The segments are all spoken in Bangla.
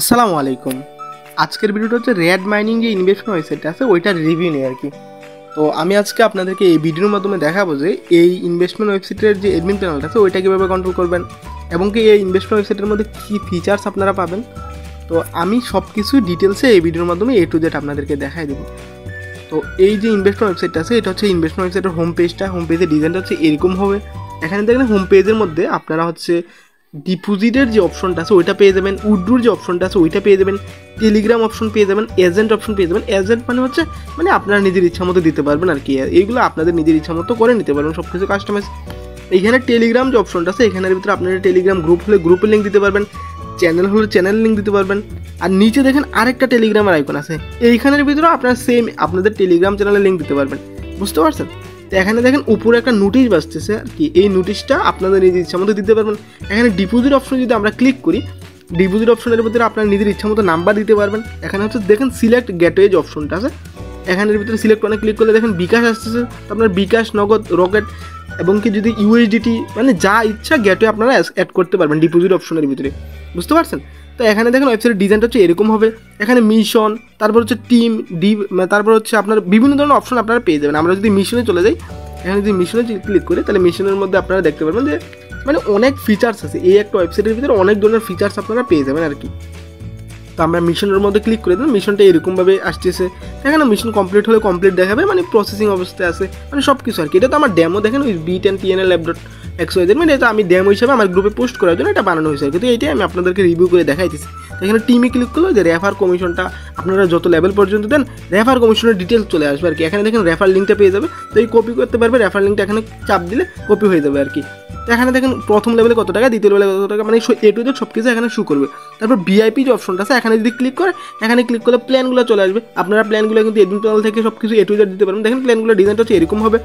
আসসালামু আলাইকুম। আজকের ভিডিওটা হচ্ছে রেড মাইনিং যে ইনভেস্টমেন্ট ওয়েবসাইটটা আছে ওইটার রিভিউ নিয়ে আর কি। তো আমি আজকে আপনাদেরকে এই ভিডিওর মাধ্যমে দেখাবো যে এই ইনভেস্টমেন্ট ওয়েবসাইটের যে অ্যাডমিন প্যানেলটা আছে ওইটা কীভাবে কন্ট্রোল করবেন এবং কি এই ইনভেস্টমেন্ট ওয়েবসাইটের মধ্যে কী ফিচার্স আপনারা পাবেন। তো আমি সব কিছু ডিটেলসে এই ভিডিওর মাধ্যমে A to Z আপনাদেরকে দেখাই দেবো। তো এই যে ইনভেস্টমেন্ট ওয়েবসাইটটা আছে এটা হচ্ছে ইনভেস্টমেন্ট ওয়েবসাইটের হোম পেজের ডিজাইনটা হচ্ছে এরকম হবে। এখানে দেখেন হোম পেজের মধ্যে আপনারা হচ্ছে ডিপোজিটের যে অপশনটা আছে ওইটা পেয়ে যাবেন, উইথড্রোর যে অপশনটা আছে ওইটা পেয়ে যাবেন, টেলিগ্রাম অপশন পেয়ে যাবেন, এজেন্ট অপশন পেয়ে যাবেন। এজেন্ট মানে হচ্ছে আপনারা নিজের ইচ্ছা মতো দিতে পারবেন আর কি, এইগুলো আপনাদের নিজের ইচ্ছা মতো করে নিতে পারবেন সব কিছু কাস্টমাইজ। এইখানে টেলিগ্রাম যে অপশনটা আছে এখানের ভিতরে আপনারা টেলিগ্রাম গ্রুপ হলে গ্রুপের লিঙ্ক দিতে পারবেন, চ্যানেল হলে চ্যানেলের লিঙ্ক দিতে পারবেন। আর নিচে দেখেন আরেকটা টেলিগ্রামের আইকন আছে, এইখানের ভিতরে আপনারা সেম আপনাদের টেলিগ্রাম চ্যানেলের লিঙ্ক দিতে পারবেন। বুঝতে পারছেন? তো এখানে দেখেন উপরে একটা নোটিশ বাজতেছে আর কি, এই নোটিশটা আপনাদের নিজের ইচ্ছা মতো দিতে পারবেন। এখানে ডিপোজিট অপশন যদি আমরা ক্লিক করি, ডিপোজিট অপশনের ভিতরে আপনার নিজের ইচ্ছা মতো নাম্বার দিতে পারবেন। এখানে হচ্ছে দেখেন সিলেক্ট গেটওয়ে যে অপশনটা আছে এখানের ভিতরে সিলেক্ট করে ক্লিক করলে দেখেন বিকাশ আসতেছে, তো আপনার বিকাশ, নগদ, রকেট এবং কি যদি ইউএসডিটি মানে যা ইচ্ছা গেটওয়ে আপনারা অ্যাড করতে পারবেন ডিপোজিট অপশনের ভিতরে। বুঝতে পারছেন? তো এখানে দেখেন ওয়েবসাইটের ডিজাইনটা হচ্ছে এরকম হবে। এখানে মিশন, তারপর হচ্ছে টিম, তারপর হচ্ছে আপনার বিভিন্ন ধরনের অপশন আপনারা পেয়ে যাবেন। আমরা যদি মিশনে চলে যাই, এখানে যদি মিশনে ক্লিক করি তাহলে মিশনের মধ্যে আপনারা দেখতে পারবেন যে অনেক ফিচার্স আছে। এই একটা ওয়েবসাইটের ভিতরে অনেক ধরনের ফিচার্স আপনারা পেয়ে যাবেন আর কি। তো আমরা মিশনের মধ্যে ক্লিক করে দেবেন, মিশনটা এরকমভাবে আসতেছে। এখানে মিশন কমপ্লিট হলে কমপ্লিট দেখাবে, প্রসেসিং অবস্থায় আছে, সব কিছু আর কি। এটা তো আমার ডেমো দেখেন ওই B10TNL.xyz, এটা আমি ডেমো হিসাবে আমার গ্রুপে পোস্ট করার জন্য এটা বানানো হয়েছে আর কি। তো এইটাই আমি আপনাদেরকে রিভিউ করে দেখাইতেছি। এখানে টিমে ক্লিক করলে যে রেফার কমিশনটা আপনারা যত লেভেল পর্যন্ত দেন রেফার কমিশনের ডিটেলস চলে আসবে আর কি। এখানে দেখেন রেফার লিঙ্কটা পেয়ে যাবে, তো এই কপি করতে পারবে, রেফার লিঙ্কটা এখানে চাপ দিলে কপি হয়ে যাবে আর কি। এখানে দেখেন প্রথম লেভেলে কত টাকা, দ্বিতীয় লেভেলে কত টাকা, A to Z সব কিছু এখানে শো করবে। তারপর ভিআইপি যে অপশনটা আছে এখানে যদি ক্লিক করে, এখানে ক্লিক করলে প্ল্যানগুলো চলে আসবে। আপনারা প্ল্যানগুলো কিন্তু অ্যাডমিন প্যানেল থেকে সব কিছু A to Z দিতে পারবেন। দেখেন প্ল্যানগুলো ডিজাইনটা হচ্ছে এরকম হবে।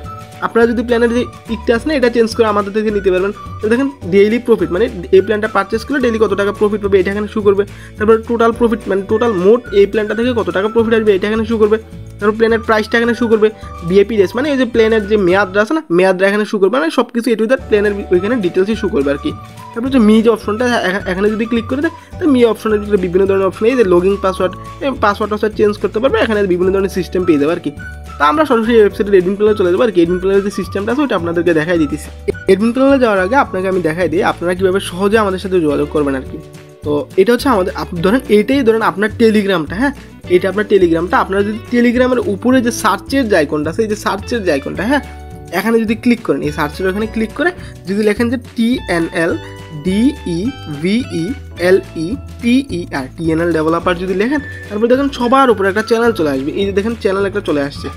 আপনারা যদি প্ল্যানের যে ইকটা আছে না এটা চেঞ্জ করে আমাদের থেকে নিতে পারবেন। তো দেখেন ডেইলি প্রফিট এই প্ল্যানটা পারচেস করলে ডেইলি কত টাকা প্রফিট পাবে এটা এখানে শো করবে। তারপর টোটাল প্রফিট টোটাল মোট এই প্ল্যানটা থেকে কত টাকা প্রফিট আসবে এটা এখানে শো করবে। তারপর প্ল্যানের প্রাইসটা এখানে শো করবে। ভিআইপি রেস এই যে প্ল্যানের যে মেয়াদটা আছে না মেয়াদটা এখানে শো করবে, সব কিছু A to Z প্ল্যানের ওইখানে ডিটেলসই শো করবে আর কি। তারপর হচ্ছে মি যে অপশনটা এখানে যদি ক্লিক করে দেয় তো মি অপশনের ভিতরে বিভিন্ন ধরনের অপশন, এই যে লগিং পাসওয়ার্ড চেঞ্জ করতে পারবে, এখানে বিভিন্ন ধরনের সিস্টেম পেয়ে যাবে আর কি। তো আমরা সরাসরি ওয়েবসাইটের অ্যাডমিন প্যানেলে চলে যাবো আর কি। অ্যাডমিন প্যানেলের যে সিস্টেমটা আছে ওইটা আপনাদেরকে দেখাই দিতেছি। অ্যাডমিন প্যানেলে যাওয়ার আগে আপনাকে আমি দেখাই দিই আপনারা কীভাবে সহজে আমাদের সাথে যোগাযোগ করবেন আর কি। তো এটা হচ্ছে আমাদের ধরেন আপনার টেলিগ্রামটা, হ্যাঁ এটা আপনার টেলিগ্রামটা, আপনারা যদি টেলিগ্রামের উপরে যে সার্চের যে আইকনটা আছে, এই যে সার্চের যে আইকনটা, হ্যাঁ এখানে যদি ক্লিক করেন, এই সার্চের ওখানে ক্লিক করে যদি লেখেন যে TNL ডেভেলপার যদি লেখেন, তারপর দেখেন সবার উপরে একটা চ্যানেল চলে আসবে। এই যে দেখেন চ্যানেল একটা চলে আসছে,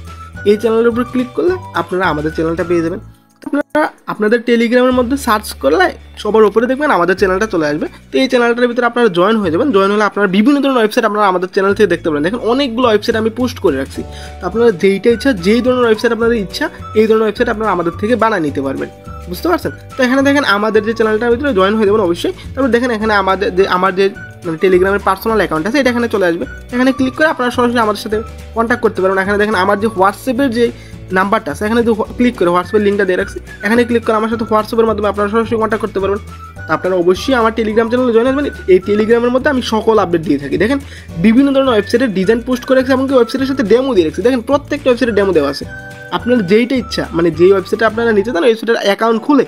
এই চ্যানেলের উপর ক্লিক করলে আপনারা আমাদের চ্যানেলটা পেয়ে যাবেন। আপনারা আপনাদের টেলিগ্রামের মধ্যে সার্চ করলে সবার উপরে দেখবেন আমাদের চ্যানেলটা চলে আসবে। তো এই চ্যানেলটার ভিতরে আপনারা জয়েন হয়ে যাবেন। জয়েন হলে আপনারা বিভিন্ন ধরনের ওয়েবসাইট আপনারা আমাদের চ্যানেল থেকে দেখতে পারেন। দেখেন অনেকগুলো ওয়েবসাইট আমি পোস্ট করে রাখছি, তো আপনারা যেইটা ইচ্ছা যেই ধরনের ওয়েবসাইট আপনাদের ইচ্ছা এই ধরনের ওয়েবসাইট আপনারা আমাদের থেকে বানিয়ে নিতে পারবেন। বুঝতে পারছেন? তো এখানে দেখেন আমাদের যে চ্যানেলটার ভিতরে জয়েন হয়ে যাবেন অবশ্যই। তারপর দেখেন এখানে আমার যে টেলিগ্রামের পার্সোনাল অ্যাকাউন্ট আছে এটা এখানে চলে আসবে। এখানে ক্লিক করে আপনারা সরাসরি আমাদের সাথে কন্ট্যাক্ট করতে পারবেন। এখানে দেখেন আমার যে হোয়াটসঅ্যাপের যে নাম্বারটা আছে এখানে যদি ক্লিক করে হোয়াটসঅ্যাপের লিঙ্কটা দিয়ে রাখছি, এখানে ক্লিক করে আমার সাথে হোয়াটসঅ্যাপের মাধ্যমে আপনারা সরাসরি কন্ট্যাক্ট করতে পারবেন। তো আপনারা অবশ্যই আমার টেলিগ্রাম চ্যানেলে জয়েন আসবেন। এই টেলিগ্রামের মধ্যে আমি সকল আপডেট দিয়ে থাকি। দেখেন বিভিন্ন ধরনের ওয়েবসাইটের ডিজাইন পোস্ট করে রাখছি, এমনকি ওয়েবসাইটের সাথে ডেমো দিয়ে রাখছি। দেখেন প্রত্যেকটা ওয়েবসাইটের ডেমো দেওয়া আছে। আপনার যেইটা ইচ্ছা যেই ওয়েবসাইটে আপনারা নিতে চান ওয়েবসাইটের অ্যাকাউন্ট খুলে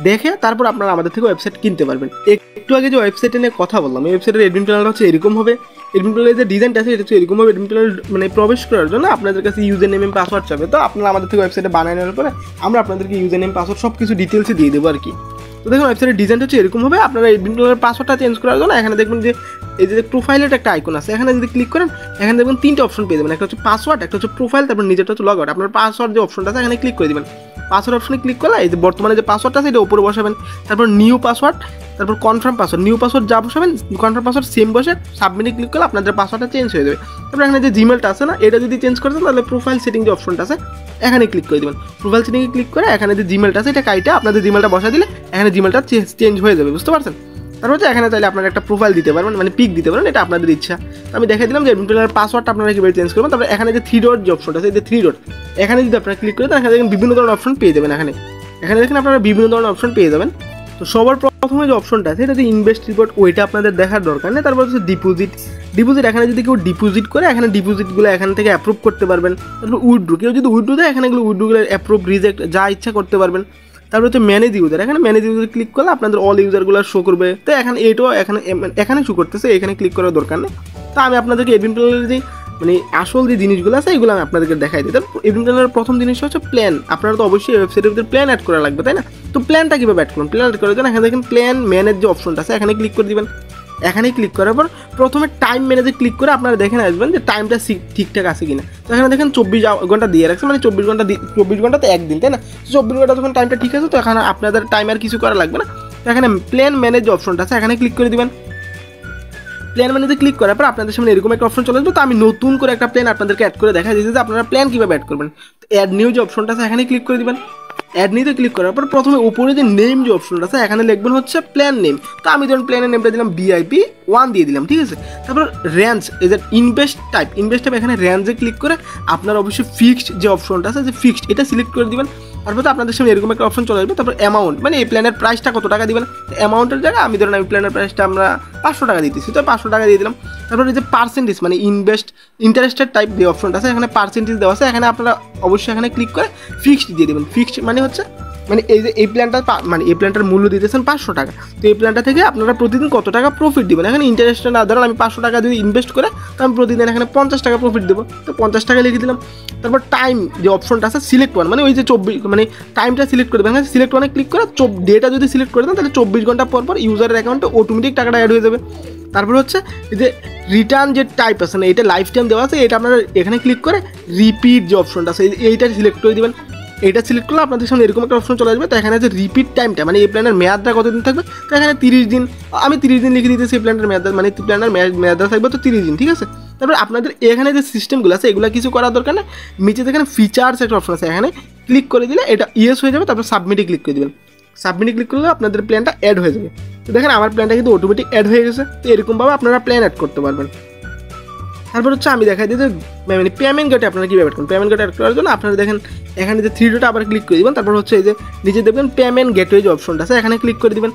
দেখে তারপর আপনারা আমাদের থেকে ওয়েবসাইট কিনতে পারবেন। একটু আগে যে ওয়েবসাইটে নিয়ে কথা বললাম, এই ওয়েবসাইটের অ্যাডমিন প্যানেলটা হচ্ছে এরকম হবে। অ্যাডমিন প্যানেলের যে ডিজাইনটা আছে এটা হচ্ছে এরকম হবে। অ্যাডমিন প্যানেল প্রবেশ করার জন্য আপনাদের কাছে ইউজার নেম পাসওয়ার্ড চাবে। তো আপনারা আমাদের থেকে ওয়েবসাইটে বানিয়ে নেওয়ার পরে আমরা আপনাদেরকে ইউজার নেম পাসওয়ার্ড সব কিছু ডিটেলসে দিয়ে দেবো আর কি। তো দেখুন ওয়েবসাইটের ডিজাইনটা হচ্ছে এরকম হবে। আপনারা অ্যাডমিন প্যানেলের পাসওয়ার্ডটা চেঞ্জ করার জন্য এখানে দেখবেন যে এই যে প্রোফাইলের একটা আইকন আছে, এখানে যদি ক্লিক করেন এখানে দেখবেন তিনটে অপশন পেয়ে যাবেন। একটা হচ্ছে পাসওয়ার্ড, একটা হচ্ছে প্রোফাইল, তারপর নিজেরটা হচ্ছে লগ আউট। আপনার পাসওয়ার্ড যে অপশনটা আছে এখানে ক্লিক করে দেবেন। পাসওয়ার্ড অপশনে ক্লিক করলে এই যে বর্তমানে যে পাসওয়ার্ডটা আছে এটা উপরে বসাবেন। তারপর নিউ পাসওয়ার্ড, তারপর কনফার্ম পাসওয়ার্ড, নিউ পাসওয়ার্ড যা বসাবেন কনফার্ম পাসওয়ার্ড সেম বসে সাবমিটে ক্লিক করলে আপনাদের পাসওয়ার্ডটা চেঞ্জ হয়ে যাবে। তারপর এখানে যে জিমেলটা আছে না এটা যদি চেঞ্জ করতেন তাহলে প্রোফাইল সেটিং যে অপশনটা আছে এখানে ক্লিক করে দেবেন। প্রোফাইল সেটিংয়ে ক্লিক করে এখানে যে জিমেলটা আছে এটা কাইটা আপনাদের জিমেলটা বসা দিলে এখানে জিমেলটা চেঞ্জ হয়ে যাবে। বুঝতে পারছেন? তারপর হচ্ছে এখানে চাইলে আপনারা একটা প্রোফাইল দিতে পারবেন, পিক দিতে পারেন, এটা আপনাদের ইচ্ছা। আমি দেখাই দিলাম যে অ্যাডমিন প্যানেলের পাসওয়ার্ডটা আপনারা কীভাবে চেঞ্জ করবেন। তারপরে এখানে যে 3 ডট যে অপশনটা আছে এই যে 3 ডট এখানে যদি আপনারা ক্লিক করেন এখানে দেখেন বিভিন্ন ধরনের অপশন পেয়ে যাবেন। এখানে দেখেন আপনারা বিভিন্ন ধরনের অপশন পেয়ে যাবেন। তো সবার প্রথমে যে অপশনটা আছে এটা হচ্ছে ইনভেস্ট রিপোর্ট, ওইটা আপনাদের দেখার দরকার নেই। তারপর হচ্ছে ডিপোজিট, এখানে যদি কেউ ডিপোজিট করে এখানে ডিপোজিটগুলো এখান থেকে অ্যাপ্রুভ করতে পারবেন। তারপর উইথড্র, কেউ যদি উইথড্র দেয় এখানে এগুলো উইথড্রগুলো অ্যাপ্রুভ রিজেক্ট যা ইচ্ছা করতে পারবেন। তারপর হচ্ছে ম্যানেজ ইউজার, এখানে ম্যানেজ ইউজার ক্লিক করলে আপনাদের অল ইউজারগুলো শো করবে। তো এখানে এটাও এখানে শো করতেছে, এখানে ক্লিক করার দরকার নেই। তো আমি আপনাদেরকে এডমিন প্যানেলের যে মানে আসল যে জিনিসগুলো আছে এগুলো আমি আপনাদেরকে দেখাই দিই। তারপর এডমিন প্যানেলের প্রথম জিনিস হচ্ছে প্ল্যান। আপনারা তো অবশ্যই ওয়েবসাইটের ভিতরে প্ল্যান অ্যাড করা লাগবে, তাই না? তো প্ল্যানটা কীভাবে অ্যাড করুন? প্ল্যান অ্যাড করার জন্য এখানে দেখেন প্ল্যান ম্যানেজ যে অপশনটা আছে এখানে ক্লিক করে দিবেন। এখানে ক্লিক করার পর প্রথমে টাইম ম্যানেজে ক্লিক করে আপনারা দেখে আসবেন যে টাইমটা ঠিকঠাক আছে কিনা। তো এখানে দেখেন 24 ঘন্টা দিয়ে রাখছে, মানে 24 ঘন্টা তো একদিন, তাই না? 24 ঘন্টা যখন টাইমটা ঠিক আছে তো এখানে আপনাদের টাইম আর কিছু করা লাগবে না। তো এখানে প্ল্যান ম্যানেজ যে অপশনটা আছে এখানে ক্লিক করে দিবেন। প্ল্যান ম্যানেজে ক্লিক করার পর আপনাদের সামনে এরকম একটা অপশন চলে আসবে। তো আমি নতুন করে একটা প্ল্যান আপনাদেরকে অ্যাড করে দেখা দিয়েছি যে আপনারা প্ল্যান কীভাবে অ্যাড করবেন। তো অ্যাড নিউ যে অপশনটা আছে এখানে ক্লিক করে দিবেন। অ্যাড নিতে ক্লিক করার পর প্রথমে উপরে যে নেম যে অপশনটা আছে এখানে লিখবেন হচ্ছে প্ল্যান নেম। তো আমি ধরুন প্ল্যানের নেমটা দিলাম VIP1 দিয়ে দিলাম, ঠিক আছে? তারপর রেঞ্জ এই যে ইনভেস্ট টাইপ এখানে রেঞ্জে ক্লিক করে আপনারা অবশ্যই ফিক্সড যে অপশনটা আছে যে ফিক্সড এটা সিলেক্ট করে দিবেন। তারপর তো আপনাদের সামনে এরকম একটা অপশন চলে আসবে। তারপর অ্যামাউন্ট, মানে এই প্ল্যানের প্রাইসটা কত টাকা দিবেন। অ্যামাউন্টের জায়গায় আমি ধরুন প্ল্যানের প্রাইসটা আমরা 500 টাকা দিতেছি, তো 500 টাকা দিয়ে দিলাম। তারপর এই যে পার্সেন্টেজ মানে ইন্টারেস্টেড টাইপ যে অপশনটা আছে এখানে পার্সেন্টেজ দেওয়া আছে, এখানে আপনারা অবশ্যই এখানে ক্লিক করে ফিক্সড দিয়ে দেবেন। ফিক্সড মানে হচ্ছে মানে এই যে এই প্ল্যানটার মূল্য দিতেছেন 500 টাকা। তো এই প্ল্যানটা থেকে আপনারা প্রতিদিন কত টাকা প্রফিট দেবেন, এখানে ইন্টারেস্টটা না ধরেন আমি 500 টাকা যদি ইনভেস্ট করে তো আমি প্রতিদিন এখানে 50 টাকা প্রফিট দেবো। তো 50 টাকা লিখে দিলাম। তারপর টাইম যে অপশনটা আছে সিলেক্ট ওয়ান, মানে ওই যে 24 মানে টাইমটা সিলেক্ট করে দেবেন। এখানে সিলেক্ট ওয়ানে ক্লিক করে ডেটা যদি সিলেক্ট করে দেন তাহলে 24 ঘন্টা পর ইউজারের অ্যাকাউন্টে অটোমেটিক টাকাটা অ্যাড হয়ে যাবে। তারপর হচ্ছে এই যে রিটার্ন যে টাইপ আছে না এটা লাইফ টাইম দেওয়া আছে, এটা আপনারা এখানে ক্লিক করে রিপিট যে অপশনটা আছে এইটা সিলেক্ট করে দেবেন। এটা সিলেক্ট করলে আপনাদের সামনে এরকম একটা অপশন চলে আসবে। তো এখানে আছে রিপিট টাইমটা, মানে এই প্ল্যানের মেয়াদটা কতদিন থাকবে। তো এখানে 30 দিন, আমি 30 দিন লিখে দিতেছি। এই প্ল্যানের মেয়াদ মানে প্ল্যানের মেয়াদটা থাকবে তো 30 দিন, ঠিক আছে? তারপর আপনাদের এখানে যে সিস্টেমগুলো আছে এগুলো কিছু করার দরকার নেই। নিচে যেখানে ফিচার্স একটা অপশন আছে এখানে ক্লিক করে দিলে এটা ইয়েস হয়ে যাবে। তারপর সাবমিটে ক্লিক করে দেবেন। সাবমিটে ক্লিক করলে আপনাদের প্ল্যানটা অ্যাড হয়ে যাবে। তো দেখেন আমার প্ল্যানটা কিন্তু অটোমেটিক অ্যাড হয়ে গেছে। তো এরকমভাবে আপনারা প্ল্যান অ্যাড করতে পারবেন। তারপর হচ্ছে আমি দেখাই দিই যে মানে পেমেন্ট গেটে আপনারা কীভাবে অ্যাড করুন। পেমেন্ট গেটে অ্যাড করার জন্য আপনারা দেখেন এখানে যে 3 ডটে আবার ক্লিক করে দেবেন। তারপর হচ্ছে এই যে নিচে দেখবেন পেমেন্ট গেটওয়ে যে অপশনটা আছে এখানে ক্লিক করে দেবেন।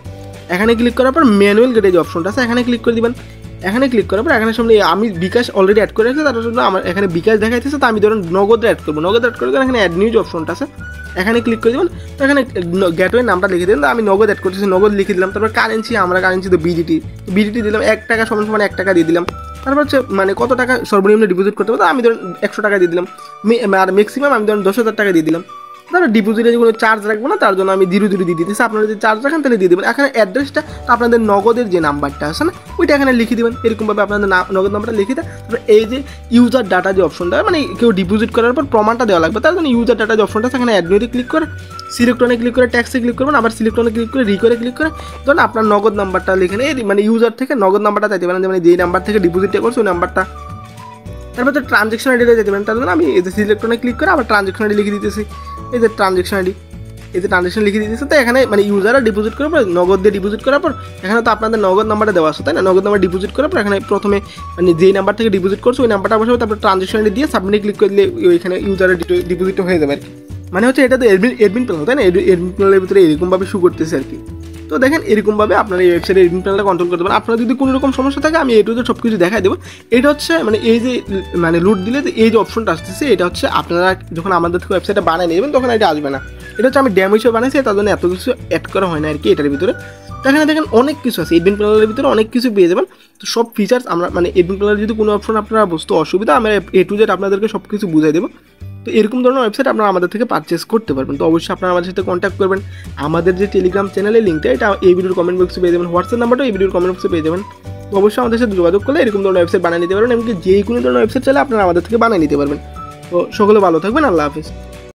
এখানে ক্লিক করার পর ম্যানুয়াল গেটে যে অপশনটা আছে এখানে ক্লিক করে দেবেন। এখানে ক্লিক করার পর এখানে সামনে আমি বিকাশ অলরেডি অ্যাড করে রেখেছি, তার জন্য আমার এখানে বিকাশ দেখাইতেছে। তো আমি ধরুন নগদ অ্যাড করবো। নগদ অ্যাড করার জন্য এখানে অ্যাড নিউ যে অপশনটা আছে এখানে ক্লিক করে দেবেন। তো এখানে গেটওয়ে নামটা লিখে দেবেন। আমি নগদ অ্যাড করতেছি, নগদ লিখে দিলাম। তারপর কারেন্সি তো বিডিটি দিলাম। 1 টাকা সমান 1 টাকা দিয়ে দিলাম। তারপর হচ্ছে মানে কত টাকা সর্বনিম্ন ডিপোজিট করতে পারবো, আমি ধরুন 100 টাকা দিয়ে দিলাম। আর ম্যাক্সিমাম আমি ধরুন 10,000 টাকা দিয়ে দিলাম। তারপর ডিপোজিটে কোনো চার্জ রাখবো না, তার জন্য আমি 0 দিয়ে দিতেছি। আপনারা যদি চার্জ রাখেন তাহলে দিয়ে দেবেন। এখানে অ্যাড্রেসটা আপনাদের নগদের যে নাম্বারটা আছে না ওইটা এখানে লিখে দেবেন। এরকমভাবে আপনাদের নগদ নাম্বারটা লিখে দেয়। তারপর এই যে ইউজার ডাটা যে অপশনটা, মানে কেউ ডিপোজিট করার পর প্রমাণটা দেওয়া লাগবে, তার জন্য ইউজার ডাটা যে অপশনটা আছে এখানে অ্যাডমিটে ক্লিক করে সিলেক্টনে ক্লিক করে ট্যাক্সে ক্লিক করবেন। আবার সিলেক্টনে ক্লিক করে রিকোয়ারে ক্লিক করে ধরুন আপনার নগদ নাম্বারটা লিখে নেই, মানে ইউজার থেকে নগদ নাম্বারটা চাইতে পারেন, মানে যেই নাম্বার থেকে ডিপোজিটটা করছে ওই নাম্বারটা। তারপর তো ট্রানজ্যাকশন আইডিটা যেতে পারেন, তার জন্য আমি এই যে সিলেক্টনে ক্লিক করে আবার ট্রানজ্যাকশন আইডি লিখে দিতেছি। এই যে ট্রানজ্যাকশন আইডি, এই যে ট্রানজ্যাকশন লিখে দিতেছে। তো এখানে মানে ইউজাররা ডিপোজিট করার পর নগদ দিয়ে ডিপোজিট করার পর এখানে তো আপনাদের নগদ নাম্বারটা দেওয়া আছে, তাই না? নগদ নাম্বার ডিপোজিট করার পর এখানে প্রথমে মানে যেই নাম্বার থেকে ডিপোজিট করছে ওই নাম্বারটা বসাবে। তারপর ট্রানজ্যাকশন আইডি দিয়ে সাবমিটে ক্লিক করে দিলে ওইখানে ইউজারের ডিপোজিট হয়ে যাবে আর কি। মানে হচ্ছে এটা তো এডমিন প্যানেল, তাই না? এডমিন প্যানেলের ভিতরে এরকমভাবে শু করতেছে আর কি। তো দেখেন এরকমভাবে আপনারা এই ওয়েবসাইটে এডমিন প্যানেলটা কন্ট্রোল করতে পারেন। আপনারা যদি কোনো রকম সমস্যা থাকে আমি এটুকু সব কিছু দেখাই দেবো। এটা হচ্ছে মানে এই যে মানে লুট দিলে এই যে অপশনটা আসতেছে এটা হচ্ছে আপনারা যখন আমাদের থেকে ওয়েবসাইটটা বানিয়ে নেবেন তখন এটা আসবে না। এটা হচ্ছে আমি ড্যাম হিসেবে বানাইছি, তার জন্য এত কিছু অ্যাড করা হয় না আর কি এটার ভিতরে। তো এখানে দেখেন অনেক কিছু আছে, এডমিন প্যানেলের ভিতরে অনেক কিছু পেয়ে যাবেন। তো সব ফিচার্স আমরা মানে এডমিন প্যানেলের যদি কোনো অপশন আপনারা বুঝতে অসুবিধা আমরা A to Z আপনাদেরকে সব কিছু বুঝাই দেবো। তো এরকম ধরনের ওয়েবসাইট আপনারা আমাদের থেকে পারচেস করতে পারবেন। তো অবশ্যই আপনারা আমাদের সাথে কন্ট্যাক্ট করবেন। আমাদের যে টেলিগ্রাম চ্যানেলের লিঙ্কটা এটা এই ভিডিওর কমেন্ট বক্সে পেয়ে যাবেন, হোয়াটসঅ্যাপ নাম্বারটা এই ভিডিওর কমেন্ট বক্সে পেয়ে যাবেন। তো অবশ্যই আমাদের সাথে যোগাযোগ করলে এরকম ধরনের ওয়েবসাইট বানিয়ে নিতে পারবেন। এমনকি যে কোনো ধরনের ওয়েবসাইট চাইলে আপনারা আমাদের থেকে বানিয়ে নিতে পারবেন। তো সকলে ভালো থাকবেন, আল্লাহ হাফিজ।